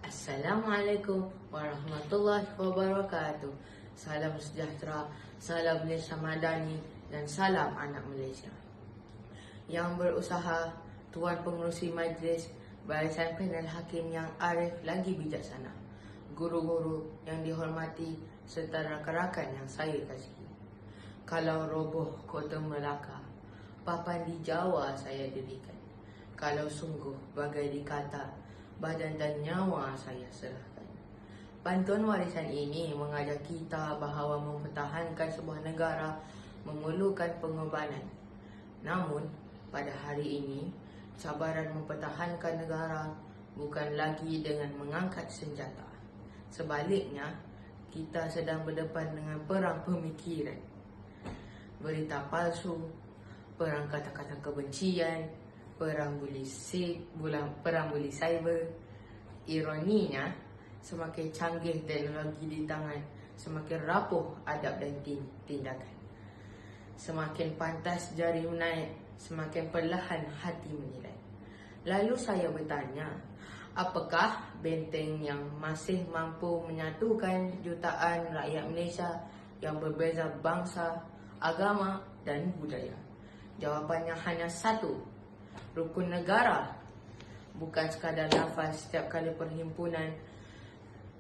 Assalamualaikum warahmatullahi wabarakatuh. Salam sejahtera, salam Malaysia Madani dan salam anak Malaysia. Yang berusaha, Tuan Pengerusi Majlis, Barisan Panel Hakim yang arif lagi bijaksana, guru-guru yang dihormati serta rakan-rakan yang saya kasihi. Kalau roboh Kota Melaka, papan di Jawa saya dirikan. Kalau sungguh bagai dikata, badan dan nyawa saya serahkan. Pantun warisan ini mengajak kita bahawa mempertahankan sebuah negara memerlukan pengorbanan. Namun, pada hari ini, cabaran mempertahankan negara bukan lagi dengan mengangkat senjata. Sebaliknya, kita sedang berdepan dengan perang pemikiran. Berita palsu, perang kata-kata kebencian, perang buli cyber. Ironinya, semakin canggih teknologi di tangan, semakin rapuh adab dan tindakan. Semakin pantas jari menaik, semakin perlahan hati menilai. Lalu saya bertanya, apakah benteng yang masih mampu menyatukan jutaan rakyat Malaysia yang berbeza bangsa, agama dan budaya? Jawapannya hanya satu, rukun negara. Bukan sekadar lafaz setiap kali perhimpunan,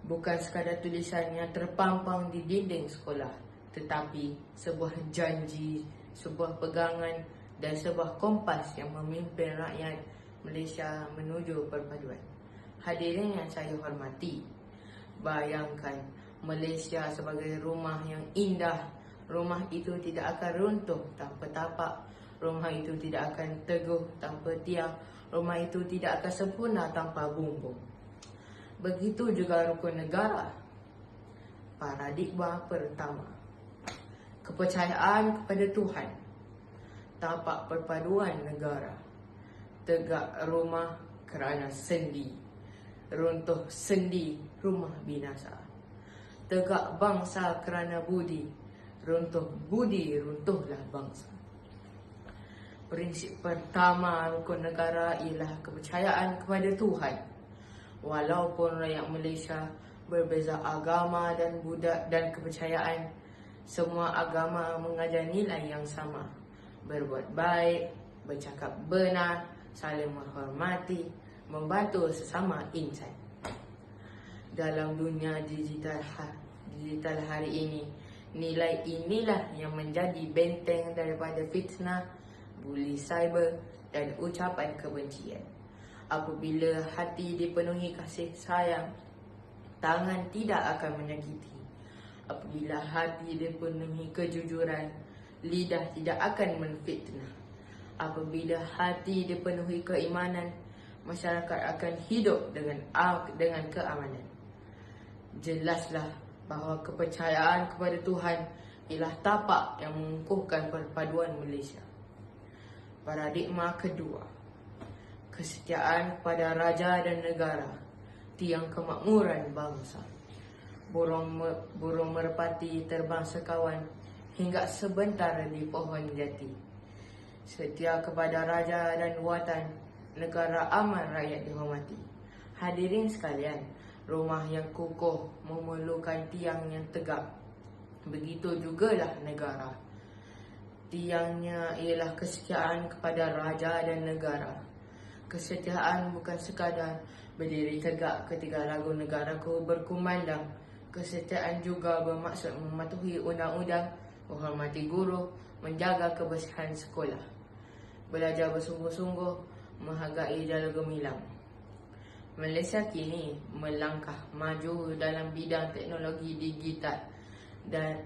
bukan sekadar tulisan yang terpampang di dinding sekolah, tetapi sebuah janji, sebuah pegangan dan sebuah kompas yang memimpin rakyat Malaysia menuju perpaduan. Hadirin yang saya hormati, bayangkan Malaysia sebagai rumah yang indah. Rumah itu tidak akan runtuh tanpa tapak. Rumah itu tidak akan teguh tanpa tiang. Rumah itu tidak akan sempurna tanpa bumbung. Begitu juga rukun negara. Paradigma pertama, kepercayaan kepada Tuhan. Tapak perpaduan negara. Tegak rumah kerana sendi, runtuh sendi rumah binasa. Tegak bangsa kerana budi, runtuh budi runtuhlah bangsa. Prinsip pertama rukun negara ialah kepercayaan kepada Tuhan. Walaupun rakyat Malaysia berbeza agama dan budaya dan kepercayaan, semua agama mengajar nilai yang sama. Berbuat baik, bercakap benar, saling menghormati, membantu sesama insan. Dalam dunia digital hari ini, nilai inilah yang menjadi benteng daripada fitnah, buli cyber dan ucapan kebencian. Apabila hati dipenuhi kasih sayang, tangan tidak akan menyakiti. Apabila hati dipenuhi kejujuran, lidah tidak akan menfitnah. Apabila hati dipenuhi keimanan, masyarakat akan hidup dengan keamanan. Jelaslah bahawa kepercayaan kepada Tuhan ialah tapak yang mengukuhkan perpaduan Malaysia. Paradigma kedua, kesetiaan kepada raja dan negara, tiang kemakmuran bangsa. Burung merpati terbang sekawan hingga sebentar di pohon jati. Setia kepada raja dan watan, negara aman rakyat dihormati. Hadirin sekalian, rumah yang kukuh memerlukan tiang yang tegak. Begitu jugalah negara. Tiangnya ialah kesetiaan kepada raja dan negara. Kesetiaan bukan sekadar berdiri tegak ketika lagu negaraku berkumandang. Kesetiaan juga bermaksud mematuhi undang-undang, menghormati guru, menjaga kebersihan sekolah, belajar bersungguh-sungguh, menghargai jalan gemilang. Malaysia kini melangkah maju dalam bidang teknologi digital dan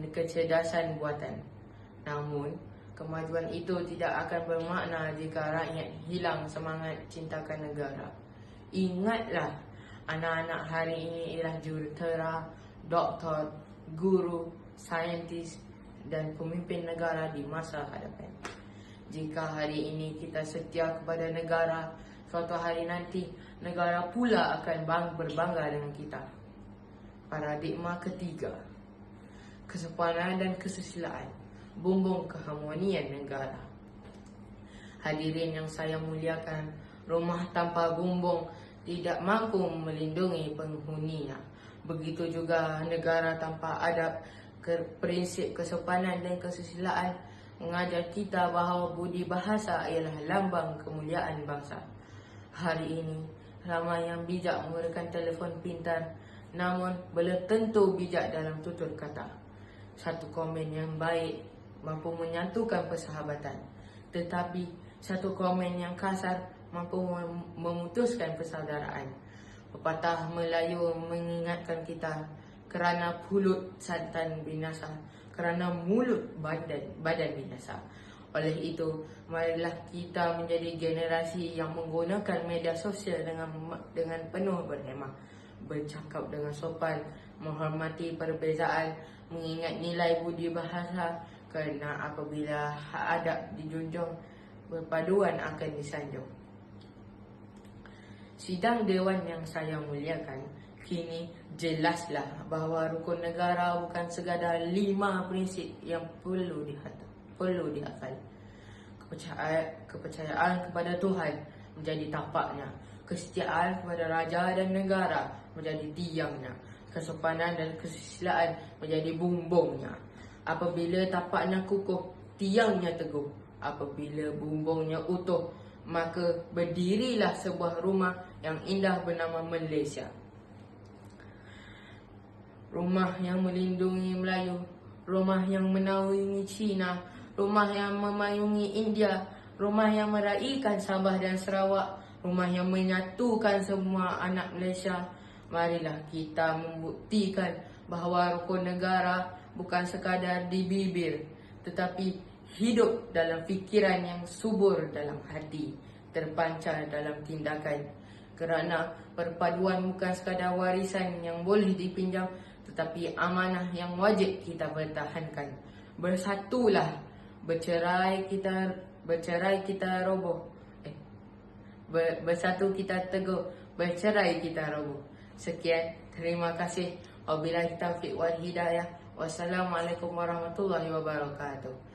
kecerdasan buatan. Namun, kemajuan itu tidak akan bermakna jika rakyat hilang semangat cintakan negara. Ingatlah, anak-anak hari ini ialah jurutera, doktor, guru, saintis dan pemimpin negara di masa hadapan. Jika hari ini kita setia kepada negara, suatu hari nanti negara pula akan berbangga dengan kita. Paradigma ketiga, kesepadan dan kesusilaan, bumbung keharmonian negara. Hadirin yang saya muliakan, rumah tanpa bumbung tidak mampu melindungi penghuninya. Begitu juga negara tanpa adab, prinsip kesopanan dan kesusilaan mengajar kita bahawa budi bahasa ialah lambang kemuliaan bangsa. Hari ini, ramai yang bijak menggunakan telefon pintar, namun belum tentu bijak dalam tutur kata. Satu komen yang baik mampu menyatukan persahabatan, tetapi satu komen yang kasar mampu memutuskan persaudaraan. Pepatah Melayu mengingatkan kita, kerana pulut santan binasa, kerana mulut badan binasa. Oleh itu, marilah kita menjadi generasi yang menggunakan media sosial dengan penuh berhemah, bercakap dengan sopan, menghormati perbezaan, mengingat nilai budi bahasa, kerana apabila adab dijunjung, perpaduan akan disanjung. Sidang Dewan yang saya muliakan, kini jelaslah bahawa rukun negara bukan sekadar 5 prinsip yang perlu dihafal. Kepercayaan kepada Tuhan menjadi tapaknya, kesetiaan kepada raja dan negara menjadi tiangnya, kesopanan dan kesusilaan menjadi bumbungnya. Apabila tapaknya kukuh, tiangnya teguh. Apabila bumbungnya utuh, maka berdirilah sebuah rumah yang indah bernama Malaysia. Rumah yang melindungi Melayu, rumah yang menaungi Cina, rumah yang memayungi India, rumah yang meraihkan Sabah dan Sarawak, rumah yang menyatukan semua anak Malaysia. Marilah kita membuktikan bahawa rukun negara bukan sekadar di bibir, tetapi hidup dalam fikiran yang subur dalam hati, terpancar dalam tindakan. Kerana perpaduan bukan sekadar warisan yang boleh dipinjam, tetapi amanah yang wajib kita pertahankan. Bersatulah, bercerai kita roboh. Bersatu kita teguh, bercerai kita roboh. Sekian, terima kasih. Wabillahi taufiq wal hidayah. Wassalamualaikum warahmatullahi wabarakatuh.